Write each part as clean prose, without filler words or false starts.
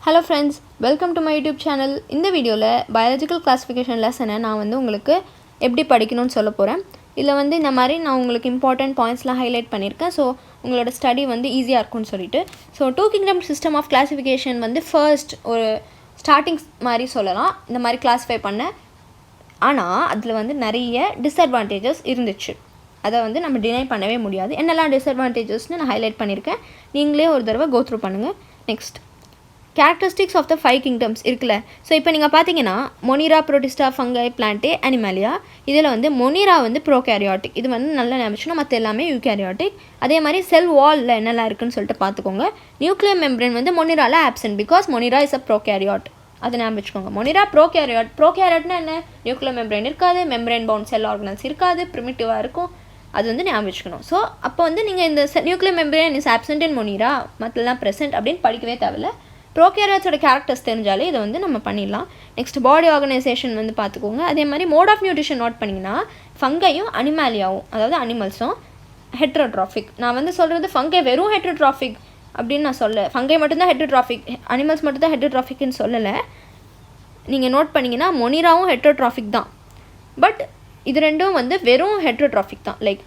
Hello friends, welcome to my YouTube channel. இந்த வீடியோல biological classification lesson நான் வந்து உங்களுக்கு எப்படி படிக்கணும்னு சொல்ல போறேன். இதுல வந்து இந்த மாதிரி நான் உங்களுக்கு important pointsலாம் highlight பண்ணிருக்கேன். So உங்களோட ஸ்டடி வந்து ஈஸியா இருக்கும்னு சொல்லிட்டு. So two kingdom system of classification வந்து first ஒரு starting மாதிரி சொல்லலாம். இந்த மாதிரி classify பண்ண. ஆனா அதுல வந்து நிறைய disadvantages இருந்துச்சு. அதை வந்து நம்ம deny பண்ணவே முடியாது. என்னெல்லாம் disadvantagesனு நான் highlight பண்ணிருக்கேன். நீங்களே ஒரு தடவை go through பண்ணுங்க. Next characteristics of the five kingdoms இருக்குல்ல. ஸோ இப்போ நீங்கள் பார்த்தீங்கன்னா Monera Protista fungi Plantae Animalia இதில் வந்து மொனிரா வந்து ப்ரோகேரியாட்டிக், இது வந்து நல்லா ஞாபகம், மற்ற எல்லாமே யூகேரியாட்டிக். அதே மாதிரி செல் வாலில் என்னெல்லாம் இருக்குன்னு சொல்லிட்டு பார்த்துக்கோங்க. நியூக்ளியர் மெம்பரேன் வந்து மொனிராவில் absent because Monera is a prokaryote, அதை ஞாபகம் வச்சுக்கோங்க. மொனிரா ப்ரோகேரியாட்னா என்ன, நியூக்ளியர் மெம்பரேன் இருக்காது, மெம்பரேன் பவுண்ட் செல் ஆர்கனல்ஸ் இருக்காது, ப்ரிமிட்டிவாக இருக்கும், அது வந்து ஞாபகம் வச்சுக்கணும். ஸோ அப்போ வந்து நீங்கள் இந்த nuclear membrane is absent in Monera, மற்றெல்லாம் ப்ரெசென்ட் அப்படின்னு படிக்கவே தேவையில்லை. ப்ரோகேரியாட்ஸோட கேரக்டர்ஸ் தெரிஞ்சாலே இதை வந்து நம்ம பண்ணிடலாம். நெக்ஸ்ட் பாடி ஆர்கனைசேஷன் வந்து பார்த்துக்கோங்க. அதே மாதிரி மோட் ஆஃப் நியூட்ரிஷன் நோட் பண்ணிங்கன்னா ஃபங்கையும் அனிமாலியாவும், அதாவது அனிமல்ஸும் ஹெட்ரோட்ராஃபிக். நான் வந்து சொல்கிறது ஃபங்கை வெறும் ஹெட்ரோட்ராஃபிக் அப்படின்னு நான் சொல்ல, ஃபங்கை மட்டும்தான் ஹெட்ரோட்ராஃபிக், அனிமல்ஸ் மட்டும்தான் ஹெட்ரோட்ராஃபிக்னு சொல்லலை. நீங்கள் நோட் பண்ணிங்கன்னா மொனிராவும் ஹெட்ரோட்ராஃபிக் தான், பட் இது ரெண்டும் வந்து வெறும் ஹெட்ரோட்ராஃபிக் தான். லைக்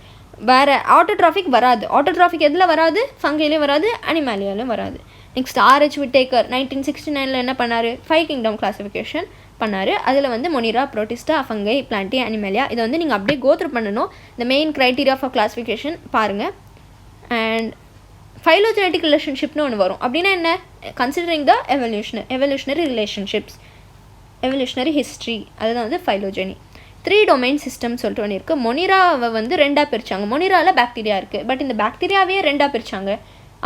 வேறு ஆட்டோட்ராஃபிக் வராது. ஆட்டோட்ராஃபிக் எதில் வராது, ஃபங்கையிலையும் வராது, அனிமாலியாலையும் வராது. நெக்ஸ்ட் RH விட்டேக்கர் 1969 என்ன பண்ணார், 5 கிங்டம் கிளாஸிஃபிகேஷன் பண்ணார். அதில் வந்து Monera Protista fungi Plantae Animalia, இதை வந்து நீங்கள் அப்படியே கோத்ரூ பண்ணணும். இந்த மெயின் க்ரைட்டீரியா ஃபார் கிளாஸிஃபிகேஷன் பாருங்கள். அண்ட் ஃபைலோஜெனட்டிக் ரிலேஷன்ஷிப்னு ஒன்று வரும். அப்படின்னா என்ன, considering the evolutionary relationships, evolutionary history, அதுதான் வந்து ஃபைலோஜெனி. 3 டொமைன் சிஸ்டம் சொல்லிட்டு ஒன்று இருக்குது. மொனிராவை வந்து ரெண்டாக பிரித்தாங்க. மொனிராவில் பாக்டீரியா இருக்குது, பட் இந்த பாக்டீரியாவே ரெண்டாக பிரித்தாங்க.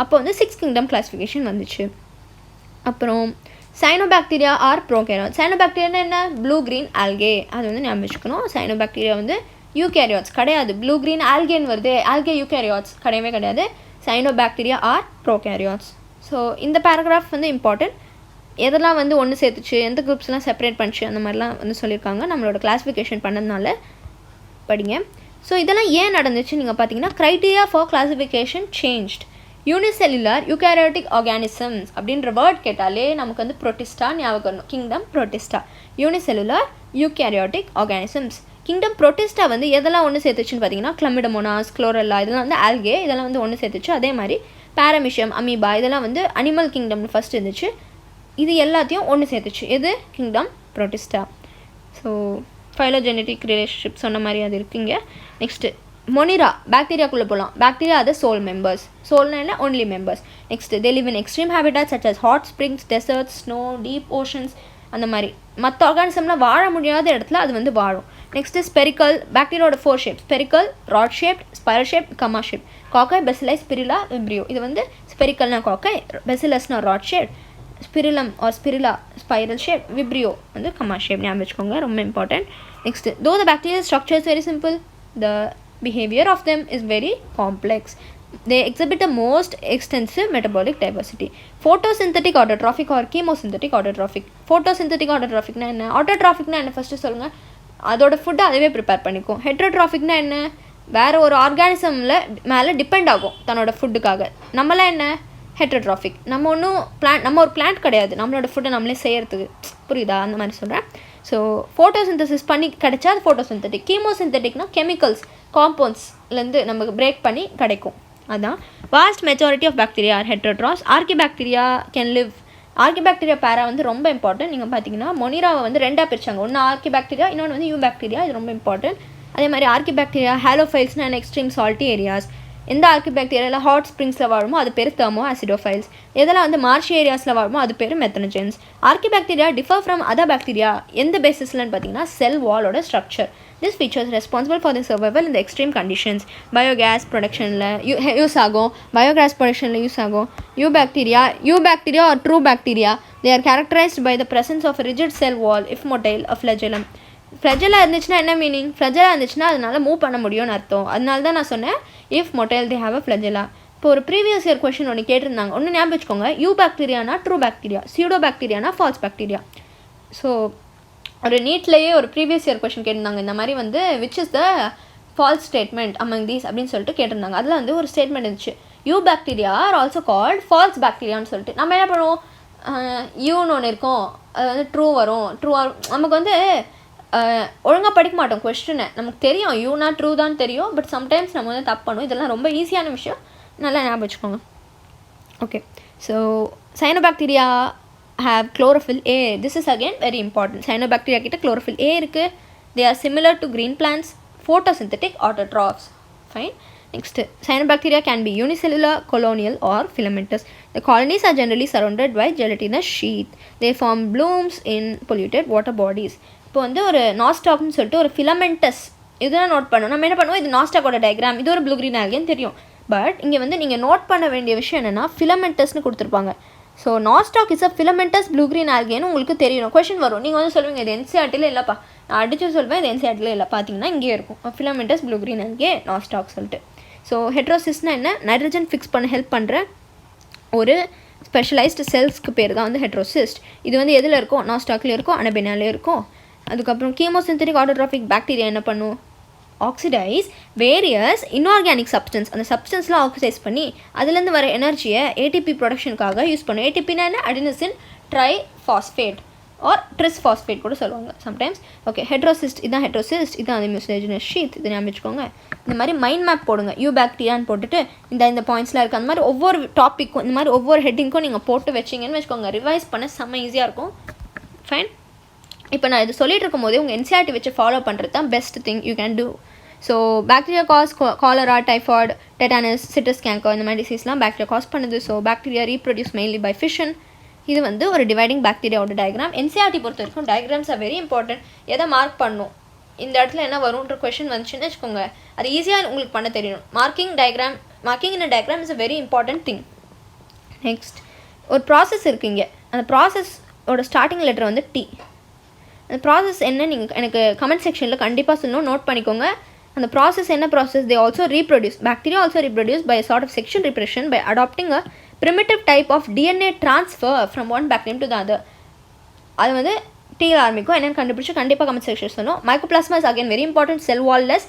அப்போ வந்து 6 கிங்டம் கிளாஸிஃபிகேஷன் வந்துச்சு. அப்புறம் சைனோபாக்டீரியா ஆர் ப்ரோகேரியாட்ஸ். சைனோபாக்டீரியா என்ன, ப்ளூ க்ரீன் ஆல்கே, அது வந்து ஞாபகம் வச்சுக்கணும். சைனோபாக்டீரியா வந்து யூகேரியாட்ஸ் கிடையாது. ப்ளூ க்ரீன் ஆல்கேன்னு வருது, ஆல்கே யூகேரியாட்ஸ் கிடையவே கிடையாது. Cyanobacteria are prokaryotes. ஸோ இந்த பேராகிராஃப் வந்து இம்பார்ட்டன்ட். எதெல்லாம் வந்து ஒன்று சேர்த்துச்சு, எந்த குரூப்ஸ்லாம் செப்பரேட் பண்ணிச்சு, அந்த மாதிரிலாம் வந்து சொல்லியிருக்காங்க. நம்மளோட கிளாஸிஃபிகேஷன் பண்ணதுனால படிங்க. ஸோ இதெல்லாம் ஏன் நடந்துச்சு நீங்கள் பார்த்தீங்கன்னா, criteria for classification changed. Unicellular eukaryotic organisms அப்படின்ற வேர்ட் கேட்டாலே நமக்கு வந்து புரோட்டிஸ்டா ஞாபகம் வரணும். Kingdom Protista, unicellular eukaryotic organisms. Kingdom Protista வந்து எதெல்லாம் ஒன்று சேர்த்துச்சுன்னு பார்த்தீங்கன்னா, கிளமிடமோனாஸ், குளோரெல்லா, இதெல்லாம் வந்து ஆல்கே, இதெல்லாம் வந்து ஒன்று சேர்த்துச்சு. அதே மாதிரி பாரமிஷியம், அமீபா, இதெல்லாம் வந்து அனிமல் கிங்டம்னு ஃபஸ்ட் இருந்துச்சு. இது எல்லாத்தையும் ஒன்று சேர்த்துச்சு. எது, kingdom Protista. So phylogenetic relationship சொன்ன மாதிரி அது இருக்குங்க. நெக்ஸ்ட்டு மொனிரா பாக்டீரியாக்குள்ளே போகலாம். பாக்டீரியா அது சோல் மெம்பர்ஸ், சோல்னா என்ன, only members. Next they live in extreme habitat such as hot springs, deserts, snow, deep oceans, அந்த மாதிரி மற்ற ஆர்கானிசம்லாம் வாழ முடியாத இடத்துல அது வந்து வாழும். நெக்ஸ்ட்டு ஸ்பெரிக்கல், பாக்டீரியாவோட 4 shape, spherical, rod shape, spiral shape, comma shape. Cocci, bacillus, spirilla, vibrio. இது வந்து ஸ்பெரிக்கல்னா காக்காய், பெசிலஸ்னா rod shape, spirillum or spirilla spiral shape, vibrio வந்து கமா ஷேப். ஞாபகம் வச்சுக்கோங்க, ரொம்ப important. Next though the bacterial structure is very simple, the behavior of them is very complex. They exhibit the most extensive metabolic diversity. Photosynthetic autotrophic or chemosynthetic autotrophic. Photosynthetic autotrophic na enna, autotrophic na enna first solunga, adoda food adave prepare பண்ணிக்கும். Heterotrophic na enna, வேற ஒரு ஆர்கானிசம்ல மேலே depend ஆகும் தன்னோட ஃபுட்டுக்காக. நம்மளாம் என்ன, heterotrophic. நம்ம ஒன்றும் நம்ம ஒரு பிளான்ட் கிடையாது, நம்மளோட ஃபுட்டை நம்மளே செய்யறதுக்கு, புரியுதா, அந்த மாதிரி சொல்கிறேன். ஸோ ஃபோட்டோசிந்தசிஸ் பண்ணி கிடைச்சா அது ஃபோட்டோசிந்தட்டிக். கீமோசிந்தட்டிக்னா கெமிக்கல்ஸ் காம்பவுண்ட்ஸ்லேருந்து நமக்கு பிரேக் பண்ணி கிடைக்கும், அதுதான். Vast majority of bacteria are heterotrophs. Archaebacteria can live. Archaebacteria பேரா வந்து ரொம்ப இம்பார்ட்டன்ட். நீங்கள் பார்த்தீங்கன்னா மொனிராவை வந்து ரெண்டாக பிரிச்சாங்க, ஒன்று ஆர்கிபாக்டீரியா, இன்னொன்று வந்து யூபாக்டீரியா. இது ரொம்ப இம்பார்ட்டன்ட். அதே மாதிரி ஆர்கிபாக்டீரியா ஹாலோஃபைல்ஸ்னா அண்ட் எக்ஸ்ட்ரீம் சால்ட்டி ஏரியாஸ். எந்த ஆர்கிபாக்டீரியாவில் ஹாட் ஸ்ப்ரிங்ஸில் வாழுமோ அது பேர் தெர்மோ ஆசிடோஃபைல்ஸ். எதெல்லாம் வந்து மார்ஷி ஏரியாஸில் வாழுமோ அது பேர் methanogens. Archaebacteria differ from other bacteria எந்த பேசிஸ்லன்னு பார்த்தீங்கன்னா, செல் வாலோட structure. This features responsible for the survival இந்த எக்ஸ்ட்ரீம் கண்டிஷன்ஸ். பயோகேஸ் ப்ரொடக்ஷனில் யூஸ் ஆகும், பயோகேஸ் ப்ரொடக்ஷனில் யூஸ் ஆகும். Eubacteria or true bacteria, they are characterised by the presence of rigid cell wall if motile of flagellum. Flagella இருந்துச்சுன்னா என்ன meaning, ஃப்ளெஜெலா இருந்துச்சுன்னா அதனால move பண்ண முடியும்னு அர்த்தம். அதனால தான் நான் சொன்னேன் if motile they have a flagella. இப்போ ஒரு ப்ரீவியஸ் இயர் கொஸ்டின் ஒன்று கேட்டிருந்தாங்க, ஒன்று ஞாபகம் வச்சுக்கோங்க. யூ பாக்டீரியானா ட்ரூ பாக்டீரியா, சியூடோ பாக்டீரியானா ஃபால்ஸ் பாக்டீரியா. ஸோ ஒரு நீட்லேயே ஒரு ப்ரீவியஸ் இயர் கொஸ்டின் கேட்டிருந்தாங்க இந்த மாதிரி வந்து, which is the false statement among these அப்படின்னு சொல்லிட்டு கேட்டிருந்தாங்க. அதில் வந்து ஒரு ஸ்டேட்மெண்ட் இருந்துச்சு, eu bacteria are also called false பாக்டீரியான்னு சொல்லிட்டு. நம்ம என்ன பண்ணுவோம், யூன்னு ஒன்று இருக்கும், அது வந்து ட்ரூ வரும். நமக்கு வந்து ஒழுங்காக படிக்க மாட்டோம் கொஸ்டினை. நமக்கு தெரியும் யூனா ட்ரூ தான் தெரியும், பட் சம்டைம்ஸ் நம்ம வந்து தப்பு பண்ணுவோம். இதெல்லாம் ரொம்ப ஈஸியான விஷயம், நல்லா ஞாபகம் வச்சுக்கோங்க. Okay, so cyanobacteria have chlorophyll A. This is again very important. Cyanobacteria கிட்ட chlorophyll A இருக்கு. They are similar to green plants, photosynthetic autotrophs. Fine. Next, cyanobacteria can be unicellular, colonial or filamentous. The colonies are generally surrounded by gelatinous sheath. They form blooms in polluted water bodies. இப்போ வந்து ஒரு நாஸ்டாக்னு சொல்லிட்டு ஒரு filamentous இதெல்லாம் note பண்ணணும். நம்ம என்ன பண்ணுவோம், இது நாஸ்டாக்கோட டயக்ராம், இது ஒரு ப்ளூ க்ரீன் ஆல்கேன்னு தெரியும். பட் இங்கே வந்து நீங்கள் நோட் பண்ண வேண்டிய விஷயம் என்னென்னா filamentous கொடுத்துருப்பாங்க. So Nostoc is a filamentous blue green ஆல்கேன்னு உங்களுக்கு தெரியணும். கொஷின் வரும், நீங்கள் வந்து சொல்லுவீங்க இது NCERTல இல்லைப்பா, நான் அடித்து சொல்வேன் இது NCERTல இல்லை, பார்த்தீங்கன்னா இங்கே இருக்கும் filamentous blue green algae Nasdaq சொல்லிட்டு. ஸோ ஹெட்ரோசிஸ்ட்னா என்ன, நைட்ரஜன் ஃபிக்ஸ் பண்ண ஹெல்ப் பண்ணுற ஒரு ஸ்பெஷலைஸ்டு செல்ஸ்க்கு பேர் தான் வந்து ஹெட்ரோசிஸ்ட். இது வந்து எதில் இருக்கும், நாஸ்டாக்லேயும் இருக்கும், அனபெனாலே இருக்கும். அதுக்கப்புறம் கீமோசிந்தட்டிக் ஆட்டோட்ராஃபிக் பாக்டீரியா என்ன பண்ணும், ஆக்சிடைஸ் வேரியஸ் இன்ஆர்கானிக் சப்ஸ்டன்ஸ். அந்த சப்ஸ்டன்ஸ்லாம் ஆக்சிடைஸ் பண்ணி அதுலேருந்து வர எனர்ஜியை ஏடிபி ப்ரொடக்ஷனுக்காக யூஸ் பண்ணும். ஏடிபினா என்ன, அடினோசின் ட்ரைஃபாஸ்பேட் ஆர் ட்ரிஸ்ஃபாஸ்பேட் கூட சொல்லுவாங்க சம்டைம்ஸ். ஓகே, ஹெட்ரோசிஸ்ட் இதான் ஹெட்ரோசிஸ்ட், இதான் அது மியூசினஸ் ஷீத், இதை ஞாபகம் வச்சுக்கோங்க. இந்த மாதிரி மைண்ட் மேப் போடுங்க, யூபாக்டீரியான்னு போட்டுட்டு இந்த பாயிண்ட்ஸ்லாம் இருக்குது. அந்த மாதிரி ஒவ்வொரு டாப்பிக்கும் இந்த மாதிரி ஒவ்வொரு ஹெட்டிங்க்கும் நீங்கள் போட்டு வச்சிங்கன்னு வச்சுக்கோங்க, ரிவைஸ் பண்ண செம்ம ஈஸியாக இருக்கும். ஃபைன். இப்போ நான் இது சொல்லிட்டு இருக்கும் போதே உங்கள் NCERT வச்சு ஃபாலோ பண்ணுறது தான் best thing you can do. So bacteria cause cholera, typhoid, tetanus, citrus canker இந்த மாதிரி டிசீஸ்லாம் பாக்டீரியா காஸ் பண்ணுது. So bacteria reproduce mainly by fission. இது வந்து ஒரு டிவைடிங் பாக்டீரியாவோட டயக்ராம். NCERT பொறுத்த வரைக்கும் டயக்ராம்ஸ் ஆர் வெரி இம்பார்ட்டன்ட். எதை மார்க் பண்ணணும், இந்த இடத்துல என்ன வரும்ன்ற கொஷின் வந்துச்சுன்னு வச்சுக்கோங்க, அது ஈஸியாக உங்களுக்கு பண்ண தெரியணும். Marking in a diagram is a very important thing. Next, ஒரு ப்ராசஸ் இருக்குங்க, அந்த ப்ராசஸோட ஸ்டார்டிங் லெட்டர் வந்து T. அந்த ப்ராசஸ் என்ன நீங்கள் எனக்கு கமெண்ட் செக்ஷனில் கண்டிப்பாக சொல்லணும், நோட் பண்ணிக்கோங்க. அந்த ப்ராசஸ் என்ன process, they also reproduce, bacteria also reproduce by sort of sexual reproduction by adopting a primitive type of DNA transfer from one bacterium to the other. அது வந்து டீயில் ஆரம்பிக்கும், என்னென்னு கண்டுபிடிச்சி கண்டிப்பாக கமெண்ட் செக்ஷன் சொல்லணும். Mycoplasma is again very important, cell wallless,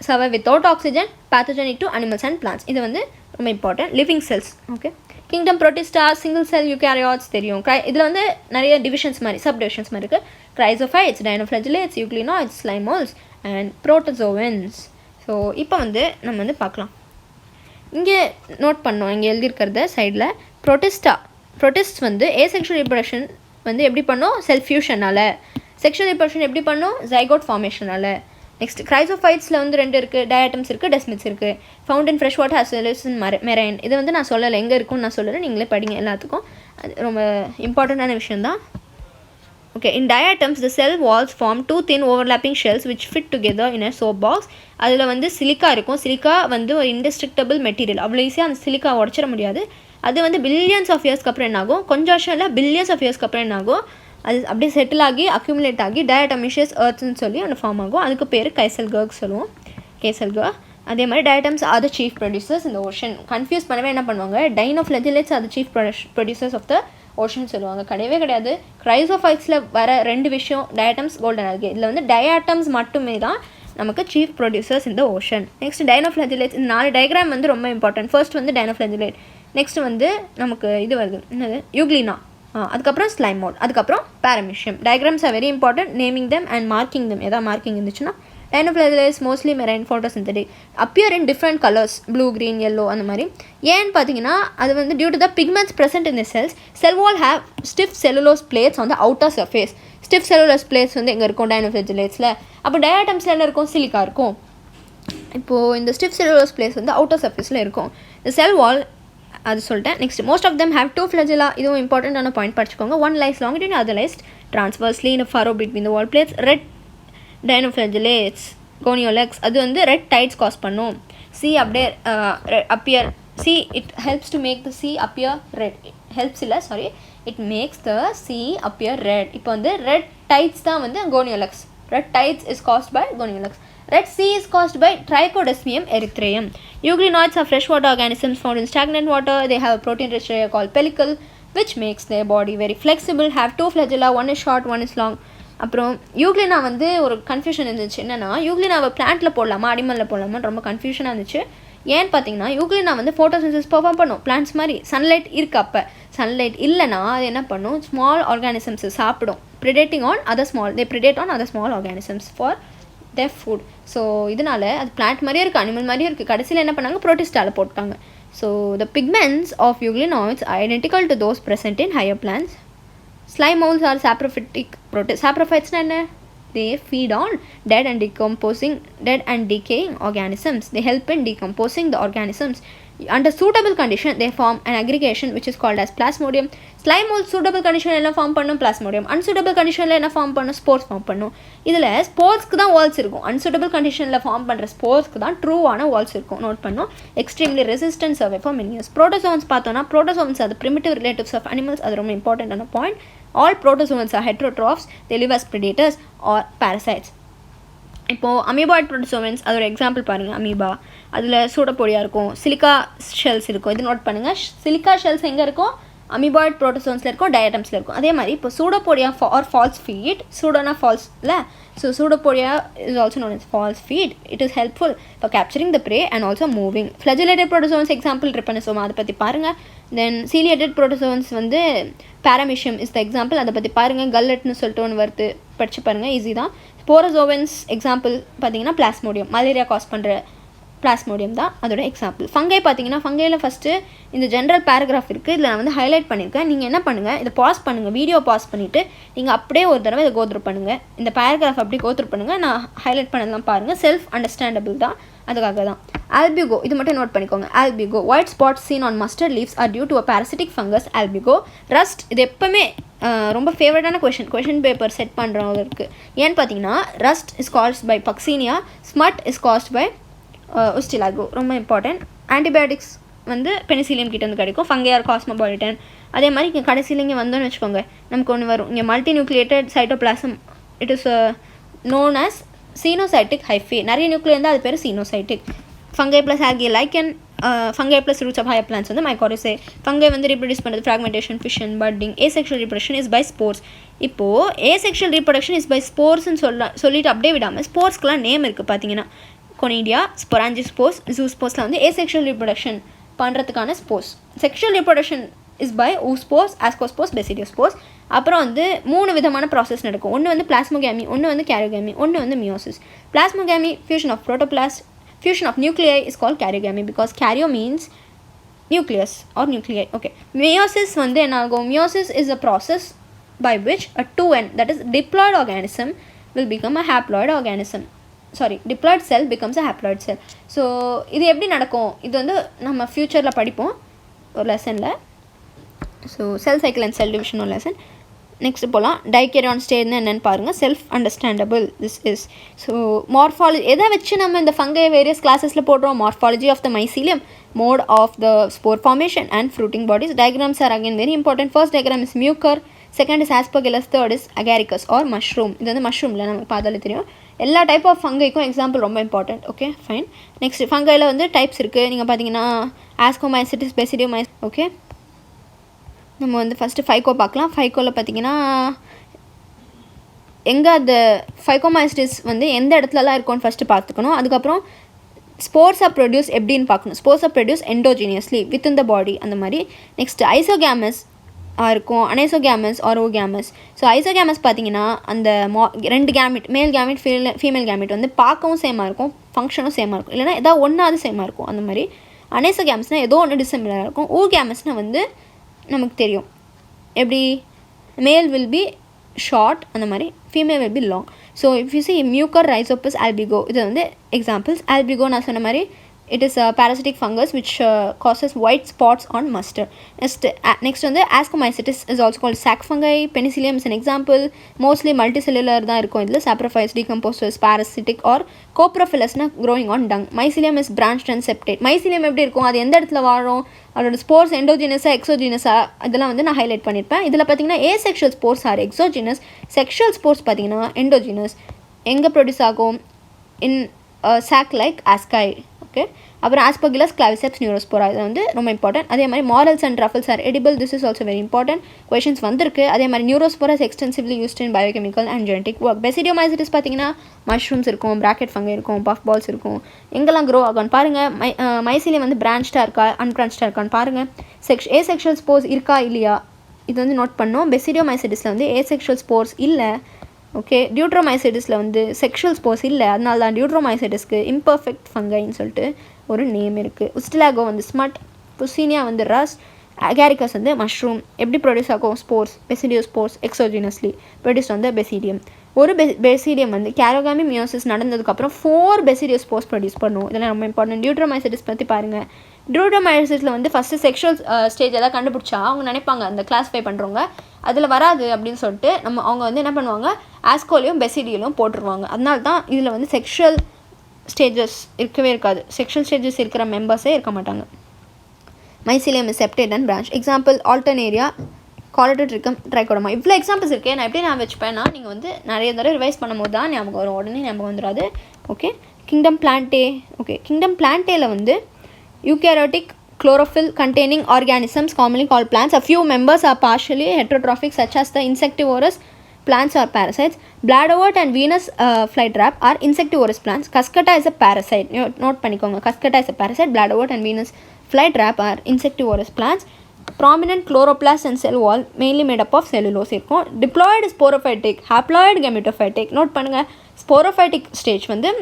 survive without oxygen, pathogenic to animals and plants. இது வந்து ரொம்ப important. Living cells. Okay, kingdom Protista, single cell eukaryotes தெரியும். இதில் வந்து நிறைய டிவிஷன்ஸ் மாதிரி சப் டிவிஷன்ஸ் மாதிரி இருக்குது. Chrysophytes, dinoflagellates, euglenoids, slime moulds and protozoans. So இப்போ வந்து நம்ம வந்து பார்க்கலாம். இங்கே நோட் பண்ணோம், இங்கே எழுதியிருக்கிறத சைடில் ப்ரோட்டிஸ்ட் வந்து ஏசெக்ஷுவல் ரீப்ரொடக்ஷன் வந்து எப்படி பண்ணோம், செல்ஃப் ஃபியூஷனால். செக்ஷுவல் ரீப்ரொடக்ஷன் எப்படி பண்ணோம், ஜைகோட் ஃபார்மேஷனால். நெக்ஸ்ட் கிரைசோஃபைட்ஸில் வந்து 2 இருக்குது, டயாட்டம்ஸ் இருக்குது, டெஸ்மிட்ஸ் இருக்குது. Found in fresh water as well as in marine. இது வந்து நான் சொல்லலை, எங்கே இருக்குன்னு நான் சொல்லலை, நீங்களே படிங்க எல்லாத்துக்கும். அது ரொம்ப இம்பார்ட்டண்ட்டான விஷயந்தான். Okay, in diatoms, the cell walls form 2 thin overlapping shells which fit together in a soap box. அதில் வந்து சிலிக்கா இருக்கும். சிலிக்கா வந்து ஒரு இன்டெஸ்ட்ரக்டபிள் மெட்டீரியல், அவ்வளோ ஈஸியாக அந்த சிலிக்கா உடச்சிட முடியாது. அது வந்து பில்லியன்ஸ் ஆஃப் இயர்ஸ்க்கு அப்புறம் என்ன ஆகும், கொஞ்சம் வருஷம் இல்லை பில்லியன்ஸ் ஆஃப் இயர்ஸ்க்கு அப்புறம் என்ன ஆகும், அது அப்படியே செட்டில் ஆகி அக்யூமுலேட் ஆகி டயட்டமிஷியஸ் எர்த்ஸ்ன்னு சொல்லி ஒன்று ஃபார்ம் ஆகும். அதுக்கு பேர் கைசல்கர்க் சொல்லுவோம், கேசல்கர். அதே மாதிரி diatoms are the chief producers இந்த ஓஷன். கன்ஃபியூஸ் பண்ணவே என்ன பண்ணுவாங்க, dinoflagellates are the chief producers of the ocean சொல்லுவாங்க. கிடையவே கிடையாது. கிரைசோஃபைட்ஸில் வர 2 விஷயம், டயட்டம்ஸ், கோல்டன் ஆல்கே. இதில் வந்து டயாட்டம்ஸ் மட்டுமே தான் நமக்கு சீஃப் ப்ரொடியூசர்ஸ் இந்த ஓஷன். நெக்ஸ்ட் டைனோஃப்ளஜிலேட்ஸ். இந்த 4 டயக்ராம் வந்து ரொம்ப இம்பார்ட்டன்ட். ஃபர்ஸ்ட் வந்து டைனோஃப்ளஜிலேட், நெக்ஸ்ட் வந்து நமக்கு இது வருது என்னது, யூக்ளினா, அதுக்கப்புறம் ஸ்லைமோட், அதுக்கப்புறம் Paramecium. Diagrams are very important. Naming them and marking them. எதாவது மார்க்கிங் இருந்துச்சுன்னா Dinoflagellates mostly marine photosynthetic, appear in different colors, blue, green, yellow அந்த மாதிரி. ஏன்னு பார்த்தீங்கன்னா அது வந்து due to the pigments present in the cells, cell wall have stiff cellulose plates on the outer surface. Stiff cellulose plates வந்து எங்கே இருக்கும், Dinoflagellatesல. அப்போ டயாட்டம்ஸில் என்ன இருக்கும், சிலிக்கா இருக்கும். இப்போது இந்த stiff cellulose plates வந்து outer surfaceல இருக்கும். இந்த cell wall அது சொல்லிட்டேன். Next, most of them have 2 flagella. இதுவும் இம்பார்ட்டண்ட்டான பாயிண்ட் படிச்சுக்கோங்க. One lies longitudinally, other lies transversely in a furrow between the wall plates. Red Dinoflagellates, goniolax, அது வந்து red tides காஸ் பண்ணும். C அப்படியே appear, C it helps to make the C appear red. helps இல்லை, sorry, it makes the C appear red. இப்போ வந்து red tides தான் வந்து goniolax. Red tides is caused by goniolax. Red C is caused by Trichodesmium erythraeum. Eukaryotes are freshwater organisms found in stagnant water. They have a protein-rich layer called pellicle, which makes their body very flexible. Have 2 flagella, one is short, one is long. அப்புறம் Euglena வந்து ஒரு confusion இருந்துச்சு. என்னென்னா யூக்ளினாவை பிளான்ட்டில் போடலாமா அனிமலில் போடலாமான்னு ரொம்ப கன்ஃபியூஷனாக இருந்துச்சு. ஏன்னு பார்த்தீங்கன்னா யூக்ளினா வந்து ஃபோட்டோசிந்தசிஸ் பெர்ஃபார்ம் பண்ணும் பிளான்ட்ஸ் மாதிரி. சன்லைட் இருக்குது, அப்போ சன்லைட் இல்லைனா அது என்ன பண்ணும், ஸ்மால் ஆர்கானிசம்ஸை சாப்பிடும். Predating on other small, they predate on other small organisms for their food. So இதனால் அது பிளான்ட் மாதிரியே இருக்குது, அனிமல் மாதிரியே இருக்குது. கடைசியில் என்ன பண்ணாங்க, ப்ரோட்டிஸ்டால போட்டாங்க. So the pigments of euglenoids are identical to those present in higher plants. Slime molds are saprophytic protists. Saprophytes என்ன? They feed on dead and decaying organisms. They help in decomposing the organisms. Under suitable condition they form an aggregation which is called as plasmodium. Slime mold suitable condition la form பண்ணும் plasmodium, unsuitable condition la என்ன form பண்ணும், spores form பண்ணும். இதுல spores க்கு தான் walls இருக்கும், unsuitable condition la form பண்ற spores க்கு தான் true ஆன walls இருக்கும். நோட் பண்ணும். extremely resistant survive for many years. Protozoans பார்த்தோம்னா protozoans are the primitive relatives of animals. அது ரொம்ப important ஆன point. All protozoans are heterotrophs. They live as predators or parasites. இப்போது அமீபாய்ட் ப்ரோட்டோசோவன்ஸ் அது ஒரு எக்ஸாம்பிள் பாருங்கள். அமீபா அதில் சூடப்பொடியாக இருக்கும், சிலிக்கா ஷெல்ஸ் இருக்கும். இது நோட் பண்ணுங்கள். சிலிக்கா ஷெல்ஸ் எங்கே இருக்கும், அமீபாய்ட் ப்ரோட்டோசோன்ஸில் இருக்கும், டயட்டம்ஸில் இருக்கும். அதே மாதிரி இப்போ சூடப்பொடியா ஆர் ஃபால்ஸ் ஃபீட், சூடோனா ஃபால்ஸ் இல்லை. So pseudopodia is also known as false feet. It is helpful for capturing the prey and also moving. Flagellated protozoans example Trypanosoma, அதை பற்றி பாருங்கள். தென் சீலியேட்டட் ப்ரோட்டோசோவன்ஸ் வந்து பேராமிஷியம் இஸ் த எக்ஸாம்பிள், அதை பற்றி பாருங்கள். கல்லட்னு சொல்லிட்டு ஒன்று வருது, படித்து பாருங்கள், ஈஸி தான். ஸ்போரோசோவன்ஸ் எக்ஸாம்பிள் பார்த்தீங்கன்னா பிளாஸ்மோடியம், மலேரியா காஸ் பண்ணுற பிளாஸ்மோடியம் தான் அதோட எக்ஸாம்பிள். ஃபங்கை பார்த்தீங்கன்னா ஃபங்கையில் ஃபஸ்ட்டு இந்த ஜென்ரல் பேராகிராஃப் இருக்குது, இதில் நான் வந்து ஹைலைட் பண்ணியிருக்கேன். நீங்கள் என்ன பண்ணுங்கள், இதை பாஸ் பண்ணுங்கள், வீடியோ பாஸ் பண்ணிவிட்டு நீங்கள் அப்படியே ஒரு தடவை இதை கோத்ரூ பண்ணுங்கள். இந்த பேராகிராஃப் அப்படியே கோத்ரூ பண்ணுங்கள், நான் ஹைலைட் பண்ணலாம் பாருங்கள். செல்ஃப் அண்டர்ஸ்டாண்டபிள் தான், அதுக்காக தான். ஆல்பிகோ, இது மட்டும் நோட் பண்ணிக்கோங்க. Albugo, white spot seen on mustard leaves are due to a parasitic fungus Albugo. Rust, இது எப்போவுமே ரொம்ப ஃபேவரட்டான கொஷின் பேப்பர் செட் பண்ணுறவங்களுக்கு. ஏன்னு பார்த்தீங்கன்னா rust is caused by Puccinia, smut is caused by Ustilago. ரொம்ப இம்பார்ட்டன்ட். ஆன்டிபயோட்டிக்ஸ் வந்து பெனிசிலியம் கிட்ட வந்து கிடைக்கும், ஃபங்கையார் காஸ்மோபாலிட்டன். அதே மாதிரி இங்கே கடைசியில் இங்கே வந்தோன்னு வச்சுக்கோங்க, நமக்கு ஒன்று வரும் இங்கே multinucleated cytoplasm. It is known as coenocytic hyphae. நிறைய நியூக்ளியர் இருந்தால் அது பேர் coenocytic. Fungi plus algae lichen, fungi plus roots of higher plants வந்து மைக்கோரிசே. ஃபங்கை வந்து ரீப்ரொடியூஸ் பண்ணுறது fragmentation, fission, budding. Asexual reproduction is by spores. இப்போது asexual reproduction is by ஸ்போர்ஸ்ன்னு சொல்லிட்டு அப்படியே விடாமல் ஸ்போர்ஸ்க்குலாம் நேம் இருக்குது பார்த்தீங்கன்னா. கொனிடியா, ஸ்பொராஞ்சிஸ்போர்ஸ், ஜூஸ்போர்ஸ்லாம் வந்து ஏசெக்ஷுவல் ரீப்ரொடக்ஷன் பண்ணுறதுக்கான spores. Sexual reproduction is by oospores, ascospores, basidiospores. அப்புறம் வந்து 3 விதமான ப்ராசஸ் நடக்கும். ஒன்று வந்து பிளாஸ்மோகேமி, ஒன்று வந்து கேரியோகேமி, ஒன்று வந்து meiosis. Plasmogamy, fusion of protoplast. Fusion of nuclei is called karyogamy because karyo means nucleus or nuclei. Okay. Meiosis வந்து என்ன ஆகும்? Meiosis is a process by which a 2N, that is diploid organism, will become a haploid organism. Diploid cell becomes a haploid cell. So இது எப்படி நடக்கும்? இது வந்து நம்ம ஃபியூச்சரில் படிப்போம் ஒரு லெசனில். So cell cycle and cell division ஒரு லெசன். நெக்ஸ்ட் போகலாம். டைகேரியான் ஸ்டேஜ்னா என்னென்னு பாருங்கள். Self understandable this is. So morphology எதை வச்சு நம்ம இந்த ஃபங்கை வேரியஸ் கிளாஸஸில் போடுறோம்? Morphology of the mycelium, mode of the spore formation and fruiting bodies. Diagrams are again very important. First diagram is Mucor, second is Aspergillus, third is Agaricus or mushroom. இது வந்து மஷ்ரூமில் நமக்கு பார்த்தாலே தெரியும். எல்லா type of ஃபங்கைக்கும் example ரொம்ப important. Okay fine. Next ஃபங்கையில் வந்து types இருக்குது. நீங்கள் பார்த்தீங்கன்னா ஆஸ்கோமைசிட்டிஸ், பெசிடியோமைஸ். ஓகே, நம்ம வந்து ஃபஸ்ட்டு ஃபைக்கோ பார்க்கலாம். ஃபைக்கோவில் பார்த்தீங்கன்னா எங்கே அந்த ஃபைக்கோமைசிட்டிஸ் வந்து எந்த இடத்துலலாம் இருக்கும்னு ஃபஸ்ட்டு பார்த்துக்கணும். அதுக்கப்புறம் ஸ்போர்ஸை ப்ரொடியூஸ் எப்படின்னு பார்க்கணும். ஸ்போர்ஸை ப்ரொடியூஸ் எண்டோஜீனியஸ்லி வித்தின் த பாடி அந்த மாதிரி. நெக்ஸ்ட் ஐசோகேமஸ் இருக்கும், அனைசோகேமஸ் ஆர் ஓகேமஸ். ஸோ ஐசோகேமஸ் பார்த்தீங்கன்னா அந்த 2 கேமிட், மேல் கேமிட், ஃபீமேல் கேமிட் வந்து பார்க்கவும் சேமாக இருக்கும், ஃபங்க்ஷனும் சேமாக இருக்கும், இல்லைனா ஏதாவது ஒன்றாவது சேமாக இருக்கும் அந்த மாதிரி. அனைசோகேமஸ்னால் ஏதோ ஒன்று டிசிமிலராக இருக்கும். ஓகேமஸ்னால் வந்து நமக்கு தெரியும் எப்படி, மேல் வில் பி ஷார்ட் அந்த மாதிரி, female will be long. So if you see Mucor, Rhizopus, Albugo, இது வந்து எக்ஸாம்பிள்ஸ். ஆல்பிகோ நான் சொன்ன மாதிரி it is a parasitic fungus which causes white spots on mustard. Next வந்து ascomycetes is also called Sac Fungi Penicillium is an example. Mostly multicellular தான் இருக்கும் இதில். saprophytes, decomposers, parasitic or coprophilous-னா growing on dung. Mycelium is branched and septate. mycelium எப்படி இருக்கும், அது எந்த இடத்துல வாழும், அதோட ஸ்போர்ஸ் எண்டோஜினஸா எக்ஸோஜினஸா இதெல்லாம் வந்து நான் ஹைலைட் பண்ணியிருப்பேன். இதில் பார்த்தீங்கன்னா asexual spores R exogenous, sexual spores பார்த்தீங்கன்னா எண்டோஜினஸ். எங்கே ப்ரொடியூஸ் ஆகும்? இன் sac like asci. ஓகே. அப்புறம் ஆஸ்பர்கிலஸ் கிளாவிசெப்ஸ் நியூரோஸ்போரா இது வந்து ரொம்ப இம்பார்ட்டன்ட். அதே மாதிரி morels and truffles are edible. This is also very important. Questions வந்திருக்கு. அதே மாதிரி Neurospora is extensively used in biochemical and genetic work. Basidiomycetes பார்த்தீங்கன்னா மஷ்ரூம்ஸ் இருக்கும், பிராக்கெட் ஃபங்கை இருக்கும், பஃப் பால்ஸ் இருக்கும். எங்கெல்லாம் க்ரோ ஆகும்னு பாருங்கள். மைசிலியம் வந்து பிரான்ச்டாக இருக்கா அன்பிரான்ச்டாக இருக்கான்னு பாருங்கள். ஏசெக்ஷுவல் ஸ்போர்ஸ் இருக்கா இல்லையா இது வந்து நோட் பண்ணோம். பெசிடியோமைசிட்டிஸில் வந்து ஏசெக்ஷுவல் ஸ்போர்ஸ் இல்லை. ஓகே. டியூட்ரோமைசைட்டிஸில் வந்து செக்ஷுவல் ஸ்போர்ஸ் இல்லை. அதனால தான் டியூட்ரோமைசைட்டிஸ்க்கு இம்பர்ஃபெக்ட் ஃபங்கைன்னு சொல்லிட்டு ஒரு நேம் இருக்குது. உஸ்டிலாகோ வந்து ஸ்மட், புசீனியா வந்து ரஸ்ட், அகாரிகஸ் வந்து மஷ்ரூம். எப்படி ப்ரொடியூஸ் ஆகும் ஸ்போர்ஸ்? பெசிடியோ ஸ்போர்ஸ் எக்ஸோஜினஸ்லி ப்ரொடியூஸ் வந்து பெசிடியம். ஒரு பெசிடியம் வந்து கேரோகாமி மியோசிஸ் நடந்ததுக்கப்புறம் 4 பெசிடியோ ஸ்போர்ஸ் ப்ரொடியூஸ் பண்ணும். இதெல்லாம் ரொம்ப இம்பார்ட்டன்ட். டியூட்ரோமைசைட்டிஸ் பற்றி பாருங்கள். டியூட்ரோமைசைட்டிஸில் வந்து ஃபஸ்ட்டு செக்ஷுவல் ஸ்டேஜ் எதாவது கண்டுபிடிச்சா அவங்க நினைப்பாங்க அந்த கிளாஸிஃபை பண்ணுறவங்க அதில் வராது அப்படின்னு சொல்லிட்டு அவங்க வந்து என்ன பண்ணுவாங்க, ஆஸ்கோலையும் பெசிடியிலும் போட்டுருவாங்க. அதனால தான் இதில் வந்து செக்ஷுவல் ஸ்டேஜஸ் இருக்கவே இருக்காது. செக்ஷுவல் ஸ்டேஜஸ் இருக்கிற மெம்பர்ஸே இருக்க மாட்டாங்க. Mycelium is septate and branch. Example Alternaria, Colletotrichum, Trichoderma. இவ்வளோ எக்ஸாம்பிள்ஸ் இருக்குது. நான் எப்படி நான் வச்சுப்பேன்னா நீங்கள் வந்து நிறைய தடவை ரிவைஸ் பண்ணும்போது தான் ஞாபகம் வரும், உடனே ஞாபகம் வந்துடாது. Okay. Kingdom Plantae. Okay. Kingdom பிளான்டேல வந்து eukaryotic chlorophyll containing organisms commonly called plants. A few members are partially heterotrophic such as the insectivorous plants or parasites. Bladderwort and Venus flytrap are insectivorous plants. Cuscata is a parasite. Note பண்ணிக்கோங்க. Cuscata is a parasite. Bladderwort and Venus flytrap are insectivorous plants. Prominent chloroplast and cell wall mainly made up of cellulose இருக்கும். Diploid sporophytic, haploid gametophytic. Note பண்ணுங்க. sporophytic stage வந்து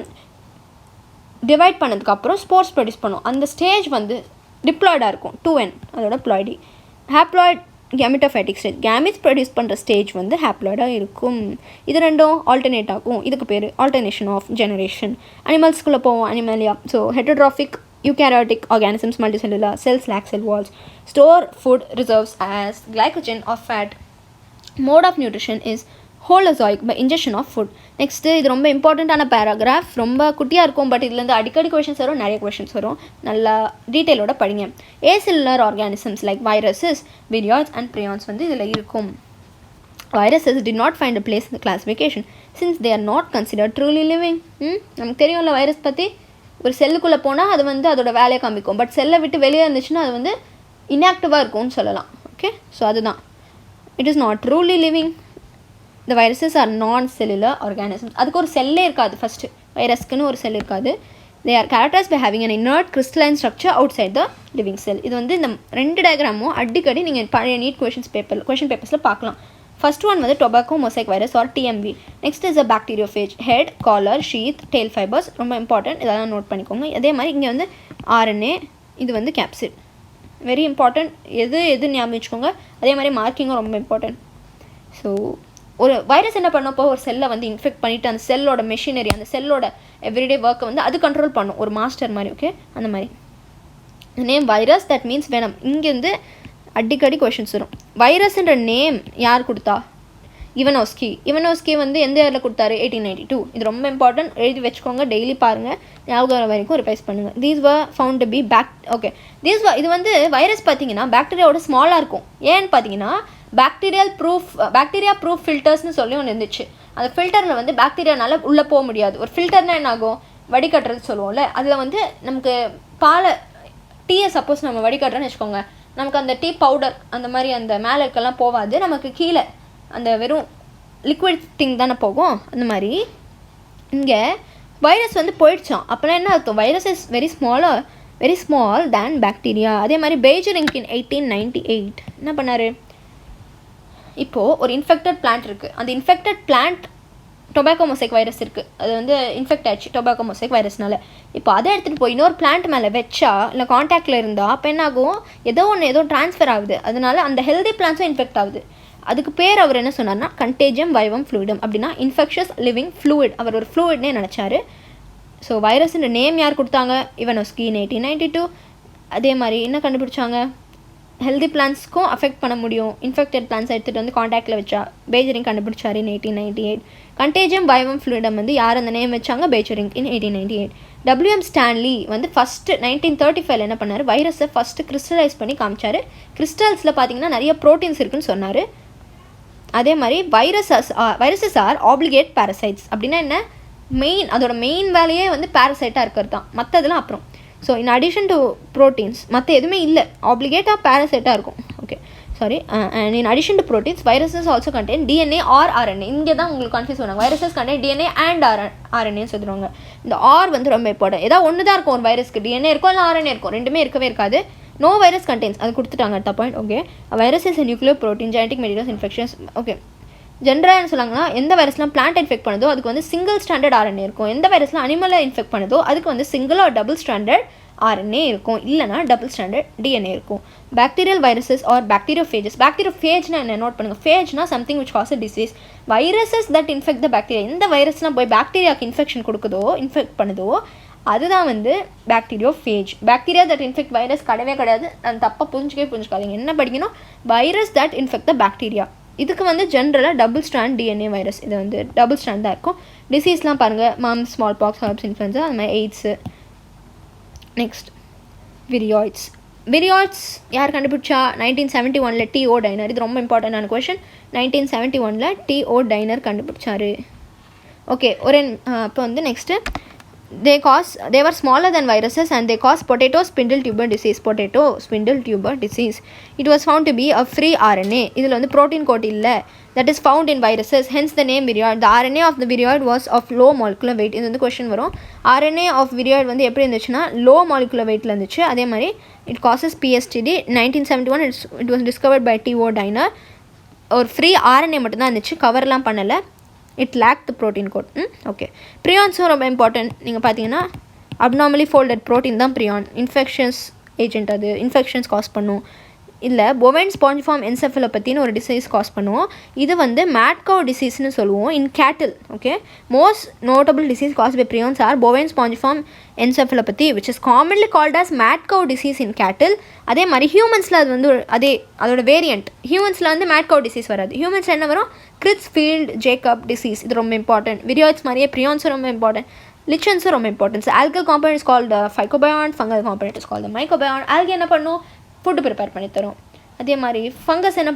divide பண்ணதுக்கப்புறம் spores produce பண்ணும். அந்த stage வந்து டிப்ளாய்டாக இருக்கும். 2n அதோட ploidy. Haploid gametophytic stage, gametes produce பண்ணுற ஸ்டேஜ் வந்து ஹாப்ளாய்டாக இருக்கும். இது ரெண்டும் ஆல்டர்னேட் ஆகும். இதுக்கு பேர் ஆல்டர்னேஷன் ஆஃப் ஜெனரேஷன். அனிமல்ஸ்குள்ளே போவோம். Animalia. So heterotrophic eukaryotic organisms multicellular cells lack cell walls. Store food reserves as glycogen or fat. Mode of nutrition is holozoic by ingestion of food. Next இது ரொம்ப இம்பார்ட்டண்ட்டான paragraph. ரொம்ப குட்டியாக இருக்கும், but இதுலேருந்து அடிக்கடி கொஷின்ஸ் வரும், நிறைய கொஷின்ஸ் வரும். நல்லா டீட்டெயிலோட படிங்க. Acellular organisms like viruses, viroids and prions வந்து இதில் இருக்கும். Viruses did not find a place in the classification since they are not considered truly living. நமக்கு தெரியும்ல வைரஸ் பற்றி. ஒரு செல்லுக்குள்ளே போனால் அது வந்து அதோட வேலையை காமிக்கும், பட் செல்லை விட்டு வெளியே இருந்துச்சுன்னா அது வந்து இன்ஆக்டிவாக இருக்கும்னு சொல்லலாம். ஓகே. ஸோ அதுதான். It is not truly living. The viruses are non-cellular organisms. அதுக்கு ஒரு செல்லே இருக்காது. ஃபஸ்ட்டு வைரஸ்க்குன்னு ஒரு செல் இருக்காது. They are characterized by having an inert crystalline structure outside the living cell. இது வந்து இந்த 2 டயக்ராமும் அடிக்கடி நீங்கள் பழைய நீட் கொஷின் பேப்பர்ஸில் பார்க்கலாம். ஃபர்ஸ்ட் ஒன் வந்து tobacco mosaic virus are TMV. Next is a bacteriophage. Head, collar, sheath, tail fibres. ரொம்ப இம்பார்ட்டன்ட். இதெல்லாம் நோட் பண்ணிக்கோங்க. அதே மாதிரி இங்கே வந்து RNA, இது வந்து கேப்சிட். Very important. எது ஞாபகம் வச்சுக்கோங்க. அதே மாதிரி மார்க்கிங்கும் ரொம்ப இம்பார்ட்டன்ட். ஸோ ஒரு வைரஸ் என்ன பண்ணப்போ ஒரு செல்லை வந்து இன்ஃபெக்ட் பண்ணிவிட்டு அந்த செல்லோட மெஷினரி, அந்த செல்லோட எவ்ரிடே ஒர்க்கை வந்து அது கண்ட்ரோல் பண்ணும். ஒரு மாஸ்டர் மாதிரி. ஓகே. அந்த மாதிரி நேம் வைரஸ், தட் மீன்ஸ் வேணும். இங்கேருந்து அடிக்கடி கொஷின்ஸ் வரும். வைரஸ்ன்ற நேம் யார் கொடுத்தா? இவனோஸ்கி வந்து எந்த இயரில் கொடுத்தாரு? 1892. இது ரொம்ப இம்பார்ட்டன்ட். எழுதி வச்சுக்கோங்க. டெய்லி பாருங்கள். ஞாபகம் வர வரைக்கும் ரிவைஸ் பண்ணுங்கள். These were found to be okay. இது வந்து வைரஸ் பார்த்தீங்கன்னா பாக்டீரியாவோட ஸ்மாலாக இருக்கும். ஏன்னு பார்த்தீங்கன்னா பாக்டீரியா ப்ரூஃப் ஃபில்டர்ஸ்னு சொல்லி ஒன்று இருந்துச்சு. அந்த ஃபில்டரில் வந்து பாக்டீரியானால உள்ளே போக முடியாது. ஒரு ஃபில்டர்னால் என்ன ஆகும்? வடிகட்டுறது சொல்லுவோம்ல. அதில் வந்து நமக்கு டீயை சப்போஸ் நம்ம வடிகட்டுறோன்னு வச்சுக்கோங்க, நமக்கு அந்த டீ பவுடர் அந்த மாதிரி அந்த மேலே இருக்கலாம் போகாது. நமக்கு கீழே அந்த வெறும் லிக்விட் திங் தானே போகும். அந்த மாதிரி இங்கே வைரஸ் வந்து போயிடுச்சான். அப்போலாம் என்ன அர்த்தம்? Virus is very small than bacteria. அதே மாதிரி பெய்ஜரிங்க் இன் 1898 என்ன பண்ணார்? இப்போது ஒரு இன்ஃபெக்டட் பிளான்ட் இருக்குது. அந்த infected plant tobacco mosaic virus இருக்குது. அது வந்து இன்ஃபெக்ட் ஆச்சு டொபாக்கோ மொசைக் வைரஸ்னால. இப்போ அதை எடுத்துகிட்டு போய் இன்னொரு பிளான்ட் மேலே வச்சா, இல்லை காண்டாக்டில் இருந்தால் அப்போ என்ன ஆகும்? ஏதோ ட்ரான்ஸ்ஃபர் ஆகுது. அதனால அந்த ஹெல்தி பிளான்ட்ஸும் இன்ஃபெக்ட் ஆகுது. அதுக்கு பேர் அவர் என்ன சொன்னார்னா கண்டேஜியம் வைவம் ஃப்ளூயிடம். அப்படின்னா இன்ஃபெக்ஷஸ் லிவிங் ஃப்ளூயிட். அவர் ஒரு ஃப்ளூயிட்னே நினச்சாரு. ஸோ வைரஸ்ன்ற நேம் யார் கொடுத்தாங்க? இவனோஸ்கி 1892. அதே மாதிரி என்ன கண்டுபிடிச்சாங்க? ஹெல்தி பிளான்ஸ்க்கும் அஃபெக்ட் பண்ண முடியும். இன்ஃபெக்டட் பிளான்ஸ் எடுத்துகிட்டு வந்து காண்டாக்டில் வச்சா பேஜரிங் கண்டுபிடிச்சாரு in 1898. கண்டேஜியம் வைவம் ஃப்ளூயிடம் வந்து யார் அந்த நேம் வச்சாங்க? பேஜரிங் in 1898. WM ஸ்டான்லி வந்து ஃபஸ்ட்டு 1935 என்ன பண்ணார்? வைரஸை ஃபஸ்ட்டு கிறிஸ்டலைஸ் பண்ணி காமிச்சார். கிறிஸ்டல்ஸில் பார்த்தீங்கன்னா நிறைய ப்ரோட்டீன்ஸ் இருக்குன்னு சொன்னார். அதே மாதிரி வைரஸஸ் ஆர் ஆப்ளிகேட் பேரசைட்ஸ். அப்படின்னா என்ன? அதோட மெயின் வேலையே வந்து பேரசைட்டாக இருக்கிறது தான். மற்றதெல்லாம் அப்புறம். So in addition to proteins மற்ற எதுவுமே இல்லை, ஆப்ளிகேட்டாக பேரசைட்டாக இருக்கும். Okay sorry. And in addition to proteins viruses also contain DNA R RNA. இங்கே தான் உங்களுக்கு கன்ஃபியூஸ் பண்ணுவாங்க. வைரஸஸ் கண்டெயின் டிஎன்ஏ அண்ட் ஆர்என்ஏன்னு சொல்லுவாங்க. இந்த ஆர் வந்து ரொம்ப இம்பார்ட்டன்ட். ஏதாவது ஒன்று தான் இருக்கும் ஒரு வைரஸ்க்கு, டிஎன்ஏ இருக்கும் இல்லை ஆர்என்ஏ இருக்கும், ரெண்டுமே இருக்கவே இருக்காது. நோ வைரஸ் கண்டெயின்ஸ் அது கொடுத்துட்டாங்க அடுத்த point. Okay virus is nuclear protein genetic materials infections. Okay ஜென்ரலாக என்ன சொன்னாங்கன்னா எந்த வைரஸ்லாம் பிளான்ட் இன்ஃபெக்ட் பண்ணுதோ அதுக்கு வந்து சிங்கிள் ஸ்டாண்டர்ட் ஆர்என்ஏ இருக்கும். எந்த வைரஸ்லாம் அனிமலை இன்ஃபெக்ட் பண்ணுதோ அதுக்கு வந்து single or double stranded RNA இருக்கும், இல்லைனா டபுள் ஸ்டாண்டர்ட் டிஎன்ஏ இருக்கும். Bacterial viruses are bacteriophages. பாக்டீரியோஃபேஜ்னா என்ன நோட் பண்ணுங்கள். ஃபேஜ்னா something which cause a disease. Viruses that infect the bacteria. எந்த வைரஸ்லாம் போய் பாக்டீரியாவுக்கு இன்ஃபெக்ஷன் கொடுக்குதோ இன்ஃபெக்ட் பண்ணுதோ அதுதான் வந்து bacteriophage. Bacteria that infect virus கிடையாது. அது தப்பாக புரிஞ்சுக்காதீங்க. என்ன படிக்கணும், virus that infect the bacteria. இதுக்கு வந்து ஜென்ரலாக டபுள் ஸ்டாண்ட் டிஎன்ஏ வைரஸ், இது வந்து டபுள் ஸ்டாண்ட் தான் இருக்கும். டிசீஸ்லாம் பாருங்கள், mumps, small box, herbs influenza, அது மாதிரி எய்ட்ஸு. நெக்ஸ்ட் விரியாய்ட்ஸ். விரியாய்ட்ஸ் யார் கண்டுபிடிச்சா? 1971 T.O. டைனர். இது ரொம்ப இம்பார்ட்டண்டான கொஷின். 1971 T.O. டைனர் கண்டுபிடிச்சாரு. ஓகே ஒரு இப்போ வந்து next they were smaller than viruses and they cause potato spindle tuber disease. It was found to be a free RNA. இதில் வந்து protein coat இல்லை, that is found in viruses, hence the name viriod. The RNA of the viriod was of low molecular weight. இது வந்து question வரும். RNA of viriod வந்து எப்படி இருந்துச்சுன்னா low molecular weightல இருந்துச்சு. அதே மாதிரி it causes PSTD. 1971 it was discovered by T.O. டைனர். ஒரு ஃப்ரீ RNA மட்டும்தான் இருந்துச்சு, கவர்லாம் பண்ணலை. It lack the protein coat. Okay ப்ரியான்ஸும் ரொம்ப இம்பார்ட்டன்ட். நீங்கள் பார்த்தீங்கன்னா அப்நார்மலி ஃபோல்டட் ப்ரோட்டீன் தான் ப்ரியான். இன்ஃபெக்ஷன்ஸ் ஏஜென்ட், அது இன்ஃபெக்ஷன்ஸ் காஸ் பண்ணும். இல்லை பொவைன் ஸ்பாஞ்சிஃபார்ம் என்செஃபலோபத்தின்னு ஒரு டிசீஸ் காஸ் பண்ணுவோம். இது வந்து மேட்கோ டிசீஸ்னு சொல்லுவோம் in cattle. Okay most notable disease caused by prions are bovine spongiform encephalopathy which is commonly called as mad cow disease in cattle. அதே மாதிரி ஹியூமன்ஸில் அது வந்து அதோட வேரியண்ட். ஹியூமன்ஸில் வந்து மேட்கோ டிசீஸ் வராது. ஹியூமன்ஸில் என்ன வரும்? கிரிட்ஸ்ஃபீல்ட் ஜேக்கப் டிசீஸ். இது ரொம்ப இம்பார்ட்டன்ட். விரியாய்ட்ஸ் மாதிரியே ப்ரியான்ஸும் ரொம்ப இம்பார்ட்டன்ட். லிச்சன்ஸும் ரொம்ப important. Algal component is called phycobiont, fungal component is called mycobiont. Algae என்ன பண்ணும்? ஃபுட்டு ப்ரிப்பேர் பண்ணி தரும். அதே மாதிரி ஃபங்கஸ் என்ன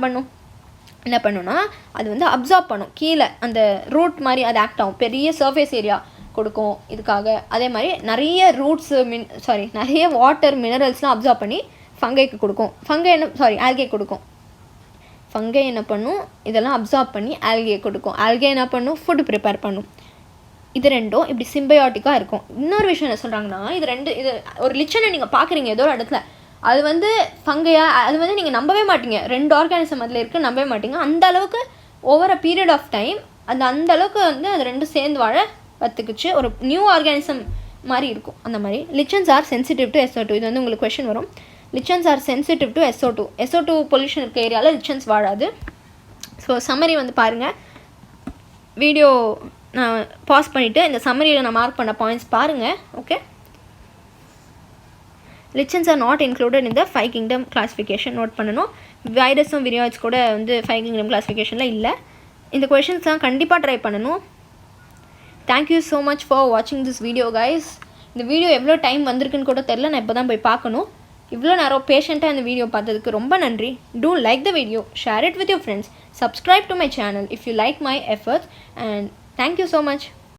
பண்ணுன்னா அது வந்து அப்சார்ப் பண்ணும். கீழே அந்த ரூட் மாதிரி அது ஆக்ட் ஆகும், பெரிய சர்ஃபேஸ் ஏரியா கொடுக்கும் இதுக்காக. அதே மாதிரி நிறைய ரூட்ஸு நிறைய வாட்டர் மினரல்ஸ்லாம் அப்சார்ப் பண்ணி ஃபங்கைக்கு கொடுக்கும். ஆல்கே கொடுக்கும். ஃபங்கை என்ன பண்ணும்? இதெல்லாம் அப்சார்ப் பண்ணி ஆல்கே கொடுக்கும். ஆல்கே என்ன பண்ணும்? ஃபுட்டு ப்ரிப்பேர் பண்ணும். இது ரெண்டும் இப்படி சிம்பயாட்டிக்காக இருக்கும். இன்னொரு விஷயம் என்ன சொல்கிறாங்கன்னா, இது ஒரு லிச்சனை நீங்கள் பார்க்குறீங்க ஏதோ ஒரு இடத்துல, அது வந்து ஃபங்கையா, அது வந்து நீங்கள் நம்பவே மாட்டீங்க. 2 ஆர்கானிசம் அதில் இருக்குது, நம்பவே மாட்டீங்க. அந்த அளவுக்கு over a period of time அந்த அளவுக்கு வந்து அது ரெண்டும் சேர்ந்து வாழ கற்றுக்குச்சு. ஒரு நியூ ஆர்கானிசம் மாதிரி இருக்கும். அந்த மாதிரி lichens R sensitive to SO2. இது வந்து உங்களுக்கு கொஷின் வரும். Lichens R sensitive to SO2 pollution இருக்க ஏரியாவில் லிச்சன்ஸ் வாழாது. ஸோ சம்மரி வந்து பாருங்கள். வீடியோ நான் பாஸ் பண்ணிவிட்டு இந்த சம்மரியில் நான் மார்க் பண்ண பாயிண்ட்ஸ் பாருங்கள். Okay lichens are not included in the 5 kingdom classification. Note பண்ணணும். வைரஸும் விரியாய்ட்ஸ் கூட வந்து 5 kingdom classificationல இல்லை. இந்த கொஷின்ஸ்லாம் கண்டிப்பாக ட்ரை பண்ணணும். தேங்க்யூ ஸோ மச் ஃபார் வாட்சிங் திஸ் வீடியோ கைஸ். இந்த வீடியோ எவ்வளோ டைம் வந்திருக்குன்னு கூட தெரில, நான் இப்போ தான் போய் பார்க்கணும். இவ்வளோ நேரம் பேஷண்ட்டாக இந்த வீடியோ பார்த்ததுக்கு ரொம்ப நன்றி. Do like the video, share it with your friends, subscribe to my channel if you like my efforts, and thank you so much.